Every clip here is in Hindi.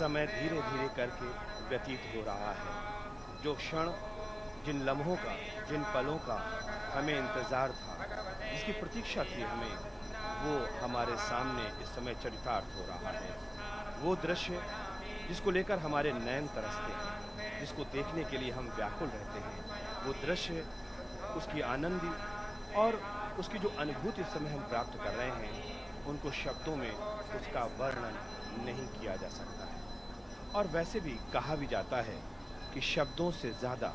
समय धीरे धीरे करके व्यतीत हो रहा है। जो क्षण, जिन लम्हों का, जिन पलों का हमें इंतजार था, जिसकी प्रतीक्षा थी हमें, वो हमारे सामने इस समय चरितार्थ हो रहा है। वो दृश्य जिसको लेकर हमारे नयन तरसते हैं, जिसको देखने के लिए हम व्याकुल रहते हैं, वो दृश्य, उसकी आनंदी और उसकी जो अनुभूति इस समय हम प्राप्त कर रहे हैं, उनको शब्दों में उसका वर्णन नहीं किया जा सकता है। और वैसे भी कहा भी जाता है कि शब्दों से ज़्यादा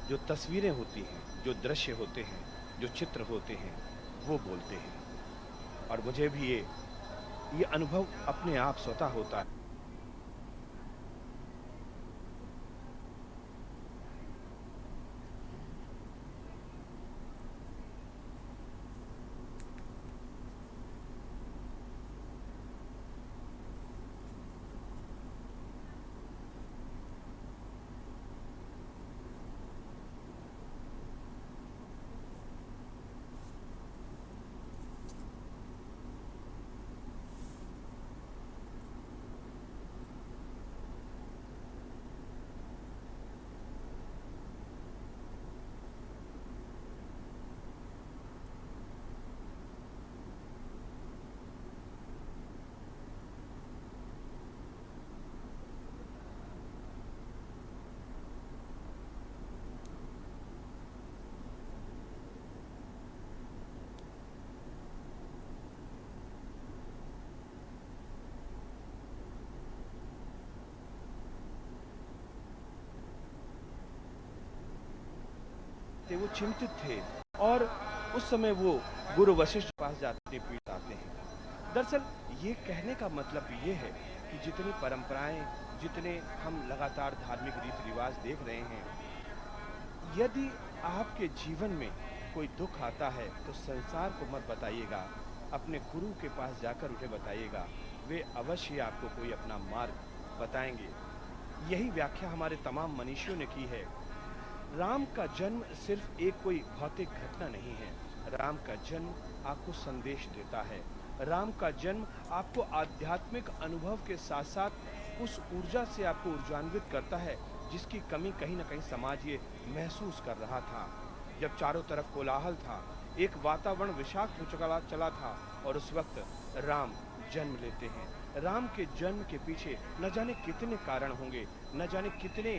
जो तस्वीरें होती हैं, जो दृश्य होते हैं, जो चित्र होते हैं, वो बोलते हैं। और मुझे भी ये अनुभव अपने आप स्वतः होता है। वो चिंतित थे और उस समय वो गुरु वशिष्ठ के पास जाते पीठ आते हैं। दरअसल ये कहने का मतलब ये है कि जितनी परंपराएं, जितने हम लगातार धार्मिक रीति रिवाज देख रहे हैं, यदि आपके जीवन में कोई दुख आता है तो संसार को मत बताइएगा, अपने गुरु के पास जाकर उन्हें बताइएगा। वे अवश्य आपको कोई अपना मार्ग बताएंगे। यही व्याख्या हमारे तमाम मनीषियों ने की है। राम का जन्म सिर्फ एक कोई भौतिक घटना नहीं है। राम का जन्म आपको संदेश देता है। राम का जन्म आपको आध्यात्मिक अनुभव के साथ साथ उस ऊर्जा से आपको ऊर्जान्वित करता है जिसकी कमी कहीं न कहीं समाज ये महसूस कर रहा था। जब चारों तरफ कोलाहल था, एक वातावरण विषाक्त हो चला था और उस वक्त राम जन्म लेते हैं। राम के जन्म के पीछे न जाने कितने कारण होंगे, न जाने कितने,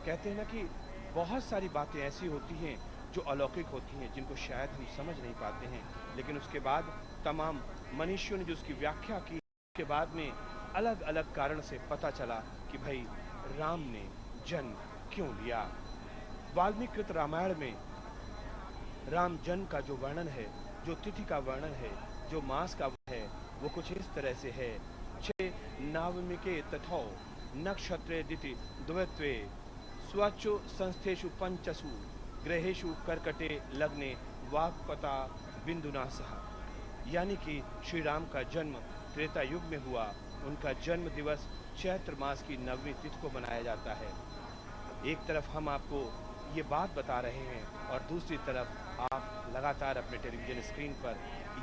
कहते हैं ना कि बहुत सारी बातें ऐसी होती हैं जो अलौकिक होती हैं, जिनको शायद हम समझ नहीं पाते हैं। लेकिन उसके बाद तमाम मनीषियों ने जो उसकी व्याख्या की, उसके बाद में अलग अलग कारण से पता चला कि भाई राम ने जन्म क्यों लिया। वाल्मीकि रामायण में राम जन्म का जो वर्णन है, जो तिथि का वर्णन है, जो मास का है, वो कुछ इस तरह से है। छे नावमिके तथौ नक्षत्रे दिति द्वैत्वे स्वच्छु संस्थेषु पंचसु ग्रहेषु कर्कटे लग्ने वाक्पता बिंदुना सह। यानी कि श्री राम का जन्म त्रेता युग में हुआ। उनका जन्म दिवस चैत्र मास की नवमी तिथि को मनाया जाता है। एक तरफ हम आपको ये बात बता रहे हैं और दूसरी तरफ आप लगातार अपने टेलीविजन स्क्रीन पर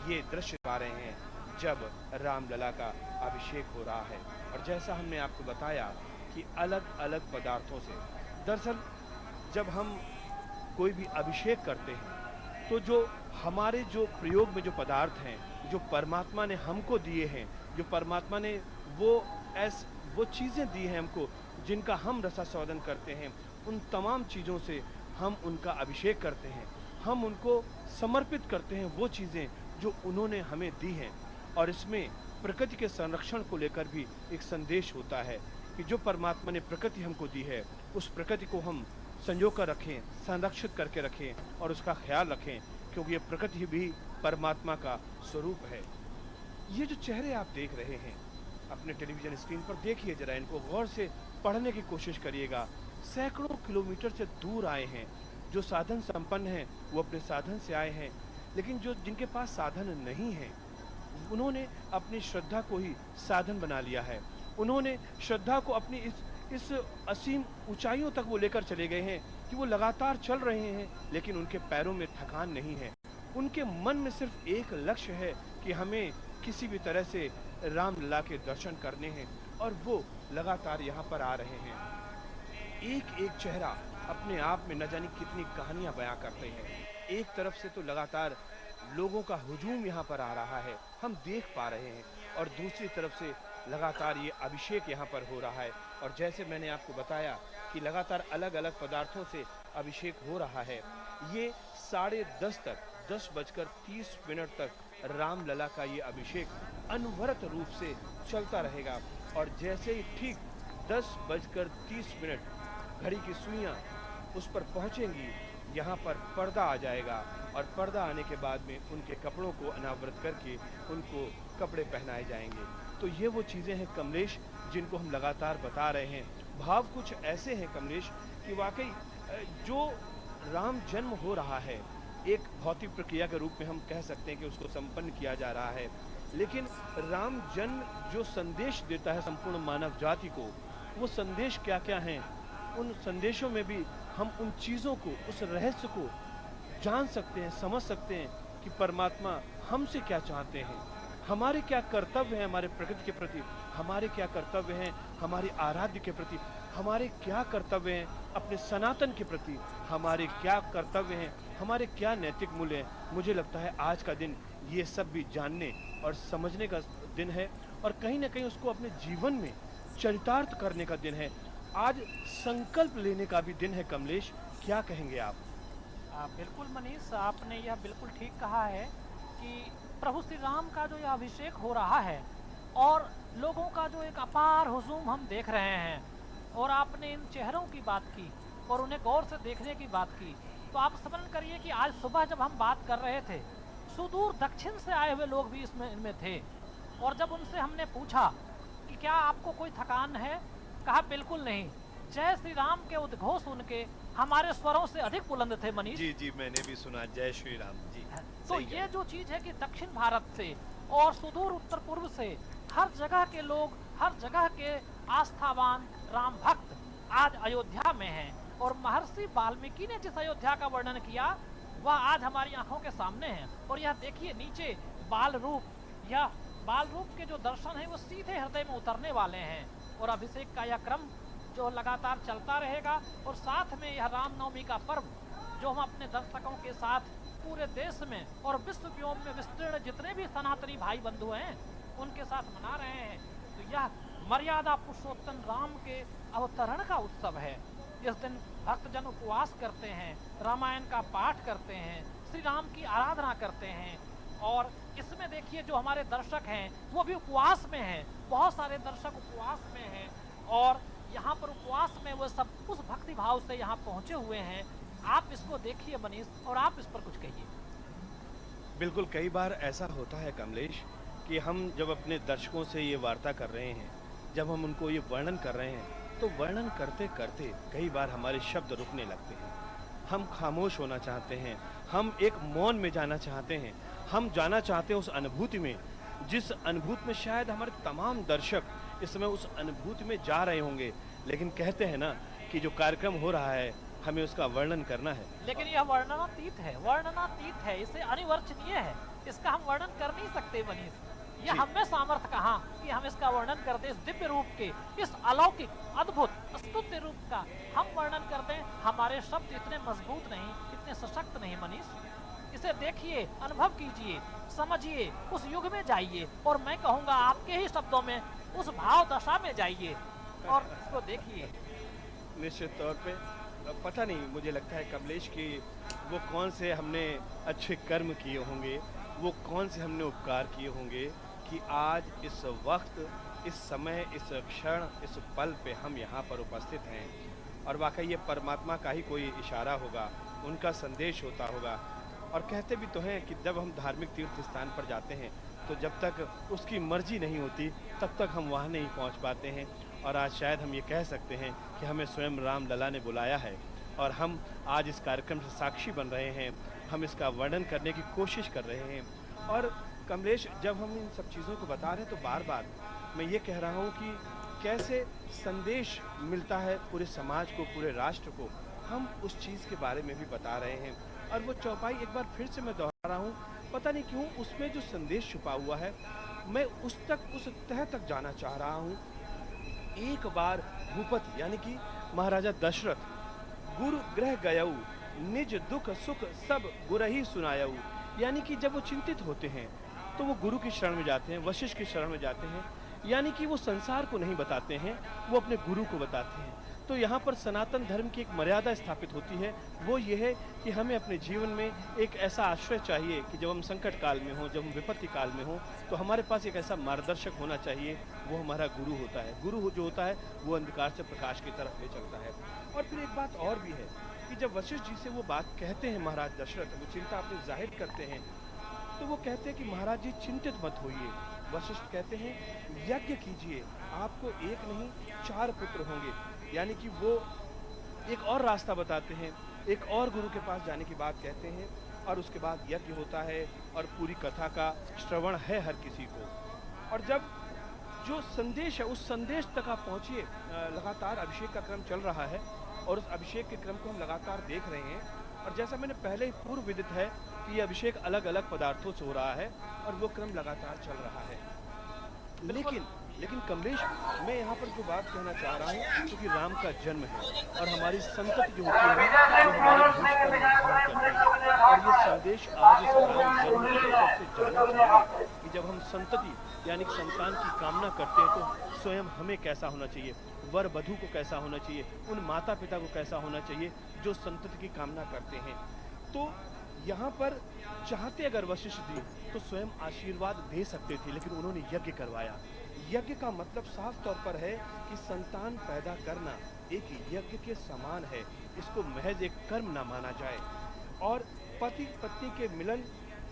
ये दृश्य पा रहे हैं जब रामलला का अभिषेक हो रहा है। और जैसा हमने आपको बताया कि अलग अलग पदार्थों से, दरअसल जब हम कोई भी अभिषेक करते हैं तो जो हमारे जो प्रयोग में जो पदार्थ हैं, जो परमात्मा ने हमको दिए हैं, जो परमात्मा ने वो चीज़ें दी हैं हमको, जिनका हम रसास्वादन करते हैं, उन तमाम चीज़ों से हम उनका अभिषेक करते हैं। हम उनको समर्पित करते हैं वो चीज़ें जो उन्होंने हमें दी हैं। और इसमें प्रकृति के संरक्षण को लेकर भी एक संदेश होता है कि जो परमात्मा ने प्रकृति हमको दी है, उस प्रकृति को हम संजो कर रखें, संरक्षित करके रखें और उसका ख्याल रखें, क्योंकि ये प्रकृति भी परमात्मा का स्वरूप है। ये जो चेहरे आप देख रहे हैं अपने टेलीविजन स्क्रीन पर, देखिए जरा, इनको गौर से पढ़ने की कोशिश करिएगा। सैकड़ों किलोमीटर से दूर आए हैं। जो साधन संपन्न हैं वो अपने साधन से आए हैं, लेकिन जो जिनके पास साधन नहीं है, उन्होंने अपनी श्रद्धा को ही साधन बना लिया है। उन्होंने श्रद्धा को अपनी इस असीम ऊंचाइयों तक वो लेकर चले गए हैं कि वो लगातार चल रहे हैं, लेकिन उनके पैरों में थकान नहीं है। उनके मन में सिर्फ एक लक्ष्य है कि हमें किसी भी तरह से रामलला के दर्शन करने हैं। और वो लगातार यहाँ पर आ रहे हैं। एक एक चेहरा अपने आप में न जाने कितनी कहानियां बयां करते हैं। एक तरफ से तो लगातार लोगों का हुजूम यहाँ पर आ रहा है, हम देख पा रहे हैं, और दूसरी तरफ से लगातार ये अभिषेक यहाँ पर हो रहा है। और जैसे मैंने आपको बताया कि लगातार अलग-अलग पदार्थों से अभिषेक हो रहा है। ये 10:30 तक 10:30 तक रामलला का ये अभिषेक अनवरत रूप से चलता रहेगा। और जैसे ही ठीक 10:30 घड़ी की सुइयां उस पर पहुंचेंगी, यहाँ पर पर्दा आ जाएगा, और पर्दा आने के बाद में उनके कपड़ों को अनावृत करके उनको कपड़े पहनाए जाएंगे। तो ये वो चीज़ें हैं कमलेश, जिनको हम लगातार बता रहे हैं। भाव कुछ ऐसे हैं कमलेश कि वाकई जो राम जन्म हो रहा है, एक भौतिक प्रक्रिया के रूप में हम कह सकते हैं कि उसको संपन्न किया जा रहा है, लेकिन राम जन्म जो संदेश देता है संपूर्ण मानव जाति को, वो संदेश क्या क्या हैं, उन संदेशों में भी हम उन चीज़ों को, उस रहस्य को जान सकते हैं, समझ सकते हैं कि परमात्मा हमसे क्या चाहते हैं, हमारे क्या कर्तव्य हैं हमारे प्रकृति के प्रति, हमारे क्या कर्तव्य हैं हमारे आराध्य के प्रति, हमारे क्या कर्तव्य हैं अपने सनातन के प्रति, हमारे क्या कर्तव्य हैं, हमारे क्या नैतिक मूल्य हैं। मुझे लगता है आज का दिन ये सब भी जानने और समझने का दिन है, और कहीं ना कहीं उसको अपने जीवन में चरितार्थ करने का दिन है। आज संकल्प लेने का भी दिन है कमलेश, क्या कहेंगे आप? बिल्कुल मनीष, आपने यह बिल्कुल ठीक कहा है कि प्रभु श्री राम का जो यह अभिषेक हो रहा है और लोगों का जो एक अपार हुजूम हम देख रहे हैं, और आपने इन चेहरों की बात की और उन्हें गौर से देखने की बात की, तो आप स्मरण करिए कि आज सुबह जब हम बात कर रहे थे, सुदूर दक्षिण से आए हुए लोग भी इनमें थे। और जब उनसे हमने पूछा कि क्या आपको कोई थकान है, कहा बिल्कुल नहीं। जय श्री राम के उद्घोष उनके हमारे स्वरों से अधिक बुलंद थे मनीष। जी जी, मैंने भी सुना, जय श्री राम जी। तो ये जो चीज है कि दक्षिण भारत से और सुदूर उत्तर पूर्व से हर जगह के लोग, हर जगह के आस्थावान राम भक्त आज अयोध्या में हैं, और महर्षि वाल्मीकि ने जिस अयोध्या का वर्णन किया वह आज हमारी आंखों के सामने है। और यह देखिए नीचे बाल रूप, या बाल रूप के जो दर्शन है वो सीधे हृदय में उतरने वाले हैं, और अभिषेक का यह क्रम जो लगातार चलता रहेगा। और साथ में यह रामनवमी का पर्व जो हम अपने दर्शकों के साथ पूरे देश में और विश्व व्योम में विस्तीर्ण जितने भी सनातनी भाई बंधु हैं उनके साथ मना रहे हैं, तो यह मर्यादा पुरुषोत्तम राम के अवतरण का उत्सव है। इस दिन भक्तजन उपवास करते हैं, रामायण का पाठ करते हैं, श्री राम की आराधना करते हैं, और इसमें देखिए जो हमारे दर्शक हैं वो भी उपवास में हैं, बहुत सारे दर्शक उपवास में हैं, और यहाँ पर उपवास में वो सब उस भक्ति भाव से यहाँ पहुँचे हुए हैं। आप इसको देखिए मनीष, और आप इस पर कुछ कहिए। बिल्कुल, कई बार ऐसा होता है कमलेश कि हम जब अपने दर्शकों से ये वार्ता कर रहे हैं, जब हम उनको ये वर्णन कर रहे हैं, तो वर्णन करते करते कई बार हमारे शब्द रुकने लगते हैं, हम खामोश होना चाहते हैं, हम एक मौन में जाना चाहते हैं, हम जाना चाहते हैं उस अनुभूति में, जिस अनुभूति में शायद हमारे तमाम दर्शक इस समय उस अनुभूति में जा रहे होंगे। लेकिन कहते हैं ना कि जो कार्यक्रम हो रहा है हमें उसका वर्णन करना है, लेकिन यह वर्णनातीत है, वर्णनातीत है, इसे अनिवर्चनीय है, इसका हम वर्णन कर नहीं सकते मनीष। यह हमें सामर्थ्य कहाँ कि हम इसका वर्णन कर दें, इस दिव्य रूप के, इस अलौकिक अद्भुत स्तुत्य रूप का हम वर्णन कर दें। हमारे शब्द इतने मजबूत नहीं, इतने सशक्त नहीं मनीष। इसे देखिए, अनुभव कीजिए, समझिए, उस युग में जाइए, और मैं कहूँगा आपके ही शब्दों में उस भाव दशा में जाइए और इसको देखिए। निश्चित तौर पे पता नहीं, मुझे लगता है कमलेश कि वो कौन से हमने अच्छे कर्म किए होंगे, वो कौन से हमने उपकार किए होंगे कि आज इस वक्त, इस समय, इस क्षण, इस पल पे हम यहाँ पर उपस्थित हैं। और वाकई ये परमात्मा का ही कोई इशारा होगा, उनका संदेश होता होगा। और कहते भी तो हैं कि जब हम धार्मिक तीर्थ स्थान पर जाते हैं तो जब तक उसकी मर्जी नहीं होती तब तक हम वहाँ नहीं पहुँच पाते हैं। और आज शायद हम ये कह सकते हैं कि हमें स्वयं राम लला ने बुलाया है, और हम आज इस कार्यक्रम से साक्षी बन रहे हैं, हम इसका वर्णन करने की कोशिश कर रहे हैं। और कमलेश, जब हम इन सब चीज़ों को बता रहे हैं तो बार बार मैं ये कह रहा हूँ कि कैसे संदेश मिलता है पूरे समाज को, पूरे राष्ट्र को, हम उस चीज़ के बारे में भी बता रहे हैं। और वो चौपाई एक बार फिर से मैं दोहरा रहा हूँ, पता नहीं क्यों उसमें जो संदेश छुपा हुआ है, मैं उस तह तक जाना चाह रहा हूँ एक बार भूपति यानी कि महाराजा दशरथ गुरु ग्रह गयऊ निज दुख सुख सब गुरही सुनायऊ, यानी कि जब वो चिंतित होते हैं तो वो गुरु की शरण में जाते हैं, वशिष्ठ की शरण में जाते हैं, यानी कि वो संसार को नहीं बताते हैं, वो अपने गुरु को बताते हैं। तो यहाँ पर सनातन धर्म की एक मर्यादा स्थापित होती है, वो ये है कि हमें अपने जीवन में एक ऐसा आश्रय चाहिए कि जब हम संकट काल में हों, जब हम विपत्ति काल में हों, तो हमारे पास एक ऐसा मार्गदर्शक होना चाहिए, वो हमारा गुरु होता है। गुरु जो होता है वो अंधकार से प्रकाश की तरफ ले चलता है। और फिर एक बात और भी है कि जब वशिष्ठ जी से वो बात कहते हैं महाराज दशरथ, वो चिंता अपनी जाहिर करते हैं, तो वो कहते हैं कि महाराज जी चिंतित मत होइए। वशिष्ठ कहते हैं यज्ञ कीजिए, आपको एक नहीं 4 पुत्र होंगे, यानी कि वो एक और रास्ता बताते हैं, एक और गुरु के पास जाने की बात कहते हैं, और उसके बाद यज्ञ होता है और पूरी कथा का श्रवण है हर किसी को। और जब जो संदेश है उस संदेश तक आप पहुंचिए। लगातार अभिषेक का क्रम चल रहा है और उस अभिषेक के क्रम को हम लगातार देख रहे हैं, और जैसा मैंने पहले ही पूर्व विदित है कि ये अभिषेक अलग अलग पदार्थों से हो रहा है और वो क्रम लगातार चल रहा है। लेकिन कमलेश, मैं यहाँ पर जो बात कहना चाह रहा हूँ, क्योंकि राम का जन्म है और हमारी संतति जो होती है वो हमारे भविष्य का निर्धारण करती है। और ये संदेश आज इस राम जन्म के अवसर से जाना चाहिए कि जब हम संतति यानी कि संतान की कामना करते हैं तो स्वयं हमें कैसा होना चाहिए, वर वधू को कैसा होना चाहिए, उन माता पिता को कैसा होना चाहिए जो संतति की कामना करते हैं। तो यहाँ पर चाहते अगर वशिष्ठ जी तो स्वयं आशीर्वाद दे सकते थे, लेकिन उन्होंने यज्ञ करवाया। यज्ञ का मतलब साफ तौर पर है कि संतान पैदा करना एक यज्ञ के समान है, इसको महज एक कर्म ना माना जाए। और पति पत्नी के मिलन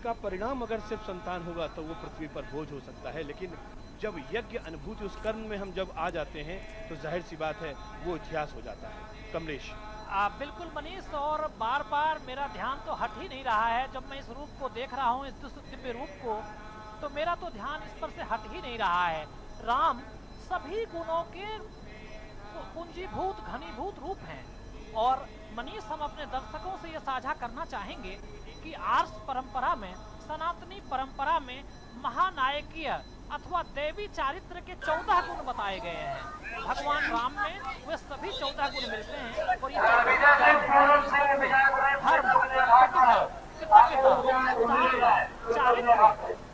का परिणाम अगर सिर्फ संतान होगा तो वो पृथ्वी पर बोझ हो सकता है, लेकिन जब यज्ञ अनुभूति उस कर्म में हम जब आ जाते हैं तो जाहिर सी बात है वो इतिहास हो जाता है। कमलेश। बिल्कुल मनीष, और बार बार मेरा ध्यान तो हट ही नहीं रहा है। जब मैं इस रूप को देख रहा हूँ, इस दिव्य रूप को, तो मेरा तो ध्यान इस पर से हट ही नहीं रहा है। राम सभी गुणों के पूंजीभूत घनीभूत रूप हैं। और मनीष, हम अपने दर्शकों से यह साझा करना चाहेंगे कि आर्ष परंपरा में, सनातनी परंपरा में महानायकीय अथवा देवी चारित्र के 14 गुण बताए गए हैं। भगवान राम में वे सभी 14 गुण मिलते हैं। और ये धर्म, प्रतिभा, कृतज्ञता, चारित्र,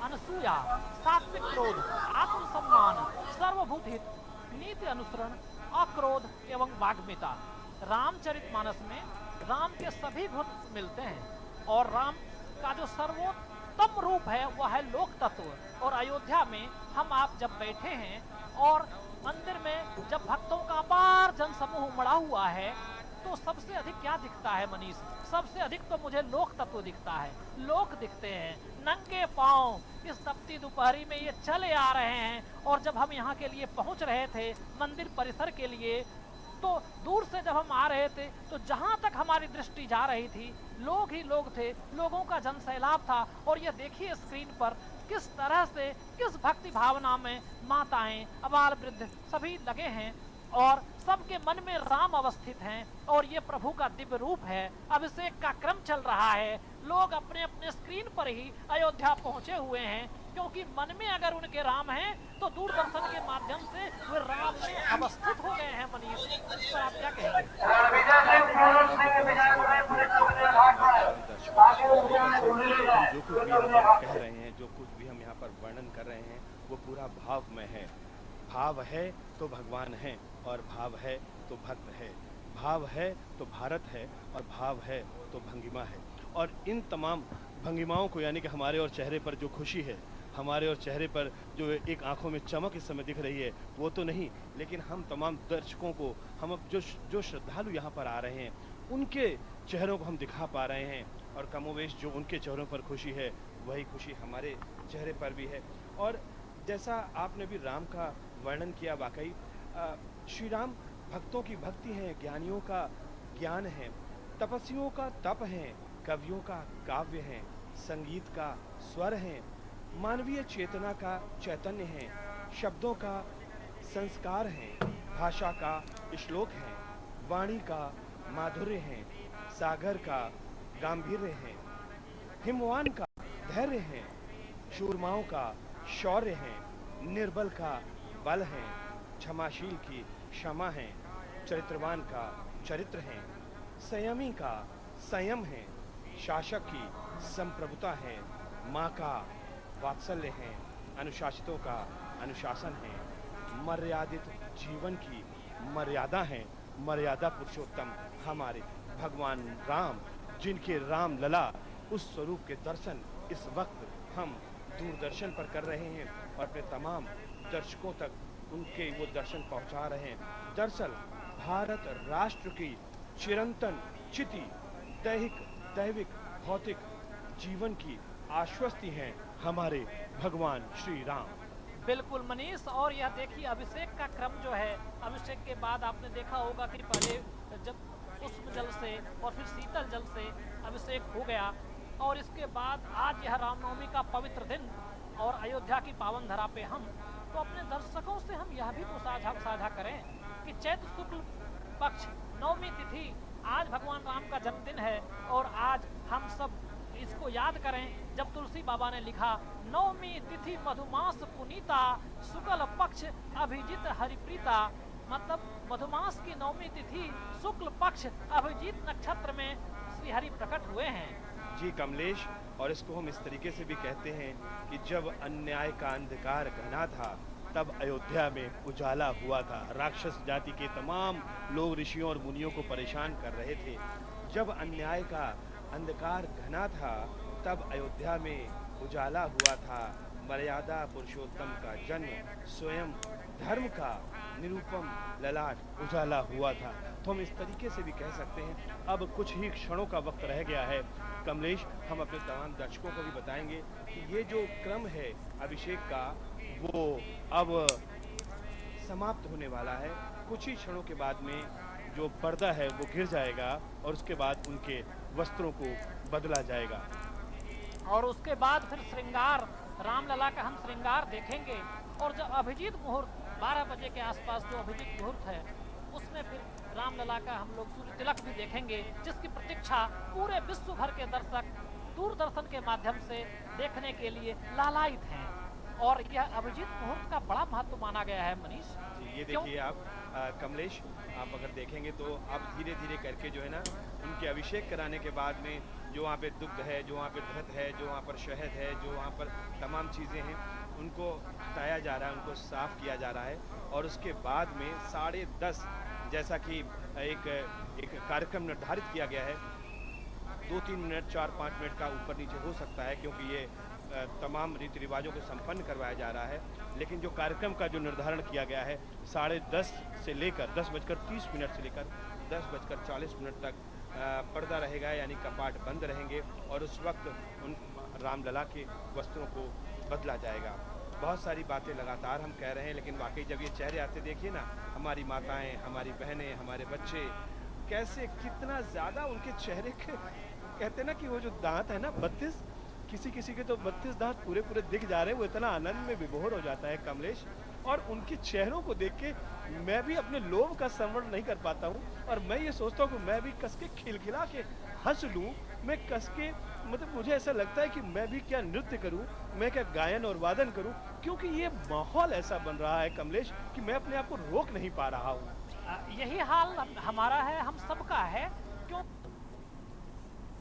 अनसूया, सात्विक क्रोध, आत्मसम्मान, सर्वभूत हित, नीति अनुसरण, अक्रोध एवं वाग्मिता। रामचरितमानस में राम के सभी गुण मिलते हैं। और राम का जो सर्वोत्तम रूप है वह है लोक तत्व। और अयोध्या में हम आप जब बैठे हैं और मंदिर में जब भक्तों का अपार जन समूह उमड़ा हुआ है, तो सबसे अधिक क्या दिखता है मनीष? सबसे अधिक तो मुझे लोक तत्व दिखता है। लोग दिखते हैं नंगे पांव इस तपती दोपहरी में ये चले आ रहे हैं। और जब हम यहाँ के लिए पहुँच रहे थे मंदिर परिसर के लिए, तो दूर से जब हम आ रहे थे तो जहां तक हमारी दृष्टि जा रही थी लोग ही लोग थे, लोगों का जन सैलाब था। और ये देखिए स्क्रीन पर किस तरह से, किस भक्ति भावना में माताएं, अबाल वृद्ध सभी लगे हैं और सबके मन में राम अवस्थित हैं। और ये प्रभु का दिव्य रूप है। अभिषेक का क्रम चल रहा है, लोग अपने अपने स्क्रीन पर ही अयोध्या पहुंचे हुए हैं, क्योंकि मन में अगर उनके राम हैं तो दूरदर्शन के माध्यम से वे राम में अवस्थित हो गए हैं। मनीष, इस पर आप क्या कहेंगे? जो कुछ भी हम कह रहे हैं, जो कुछ भी हम यहाँ पर वर्णन कर रहे हैं, वो पूरा भाव में है। भाव है तो भगवान है, और भाव है तो भक्त है, भाव है तो भारत है, और भाव है तो भंगिमा है। और इन तमाम भंगिमाओं को, यानी कि हमारे और चेहरे पर जो खुशी है, हमारे और चेहरे पर जो एक आंखों में चमक इस समय दिख रही है, वो तो नहीं, लेकिन हम तमाम दर्शकों को, हम जो श्रद्धालु यहाँ पर आ रहे हैं, उनके चेहरों को हम दिखा पा रहे हैं। और कमोवेश जो उनके चेहरों पर खुशी है, वही खुशी हमारे चेहरे पर भी है। और जैसा आपने भी राम का वर्णन किया, वाकई श्री राम भक्तों की भक्ति है, ज्ञानियों का ज्ञान है, तपस्वियों का तप है, कवियों का काव्य है, संगीत का स्वर है, मानवीय चेतना का चैतन्य है, शब्दों का संस्कार है, भाषा का श्लोक है, वाणी का माधुर्य है, सागर का गांभीर्य है, हिमवान का धैर्य है, शूरमाओं का शौर्य है, निर्बल का बल है, क्षमाशील की क्षमा है, चरित्रवान का चरित्र है, संयमी का संयम है, शासक की संप्रभुता है, माँ का वात्सल्य है, अनुशासितों का अनुशासन है, मर्यादित जीवन की मर्यादा है, मर्यादा पुरुषोत्तम हमारे भगवान राम, जिनके राम लला उस स्वरूप के दर्शन इस वक्त हम दूरदर्शन पर कर रहे हैं और अपने तमाम दर्शकों तक उनके वो दर्शन पहुंचा रहे हैं। दरअसल भारत राष्ट्र की चिरंतन चिति दैविक भौतिक जीवन की आश्वस्ति हैं हमारे भगवान श्री राम। बिल्कुल मनीष, और यह देखिए अभिषेक का क्रम जो है, अभिषेक के बाद आपने देखा होगा कि पहले जब उष्ण जल से और फिर शीतल जल से अभिषेक हो गया, और इसके बाद आज यह रामनवमी का पवित्र दिन और अयोध्या की पावन धरा पे हम तो अपने दर्शकों से हम यह भी तो साझा करें कि चैत्र शुक्ल पक्ष नवमी तिथि आज भगवान राम का जन्मदिन है, और आज हम सब इसको याद करें जब तुलसी बाबा ने लिखा नवमी तिथि मधुमास पुनीता शुक्ल पक्ष अभिजीत हरिप्रीता, मतलब मधुमास की नवमी तिथि शुक्ल पक्ष अभिजीत नक्षत्र में श्री हरि प्रकट हुए हैं। जी कमलेश, और इसको हम इस तरीके से भी कहते हैं कि जब अन्याय का अंधकार घना था तब अयोध्या में उजाला हुआ था। राक्षस जाति के तमाम लोग ऋषियों और मुनियों को परेशान कर रहे थे। जब अन्याय का अंधकार घना था तब अयोध्या में उजाला हुआ था। मर्यादा पुरुषोत्तम का जन्म, स्वयं धर्म का निरूपम ललाट उजाला हुआ था। तो हम इस तरीके से भी कह सकते हैं। अब कुछ ही क्षणों का वक्त रह गया है कमलेश, हम अपने तमाम दर्शकों को भी बताएंगे कि ये जो क्रम है अभिषेक का वो अब समाप्त होने वाला है। कुछ ही क्षणों के बाद में जो पर्दा है वो गिर जाएगा और उसके बाद उनके वस्त्रों को बदला जाएगा और उसके बाद फिर श्रृंगार, रामलला का हम श्रृंगार देखेंगे। और जब अभिजीत मुहूर्त 12 बजे के आसपास जो अभिजीत मुहूर्त है उसमें फिर रामलला का हम लोग सूर्य तिलक भी देखेंगे, जिसकी प्रतीक्षा पूरे विश्व भर के दर्शक दूरदर्शन के माध्यम से देखने के लिए लालायित हैं। और यह अभिजीत मुहूर्त का बड़ा महत्व माना गया है मनीष। ये देखिए आप कमलेश, आप अगर देखेंगे तो अब धीरे धीरे करके जो है ना उनके अभिषेक कराने के बाद में जो वहाँ पे दुग्ध है, जो वहाँ पे घृत है, जो वहाँ पर शहद है, जो वहाँ पर तमाम चीज़ें हैं उनको हटाया जा रहा है, उनको साफ़ किया जा रहा है। और उसके बाद में 10:30 जैसा कि एक कार्यक्रम निर्धारित किया गया है, 2-3 मिनट 4-5 मिनट का ऊपर नीचे हो सकता है क्योंकि ये तमाम रीति रिवाजों को संपन्न करवाया जा रहा है। लेकिन जो कार्यक्रम का जो निर्धारण किया गया है 10:30 से लेकर 10:30 से लेकर 10:40 तक पर्दा रहेगा, यानी कपाट बंद रहेंगे और उस वक्त उन रामलला के वस्त्रों को बदला जाएगा। बहुत सारी बातें लगातार हम कह रहे हैं, लेकिन वाकई जब ये चेहरे आते देखिए ना, हमारी माताएं, हमारी बहनें, हमारे बच्चे कैसे कितना ज़्यादा उनके चेहरे के कहते हैं ना कि वो जो दांत है ना 32, किसी किसी के तो 32 दांत पूरे पूरे दिख जा रहे हैं। वो इतना आनंद में विभोर हो जाता है कमलेश, और उनके चेहरों को देख के मैं भी अपने लोभ का संवरण नहीं कर पाता हूँ और मैं ये सोचता हूँ कि मैं भी कस के खिलखिला के हंस लूँ, मैं कस के मतलब मुझे ऐसा लगता है कि मैं भी क्या नृत्य करूँ, मैं क्या गायन और वादन करूँ, क्योंकि ये माहौल ऐसा बन रहा है कमलेश कि मैं अपने आप को रोक नहीं पा रहा हूँ। यही हाल हमारा है, हम सबका है। क्यों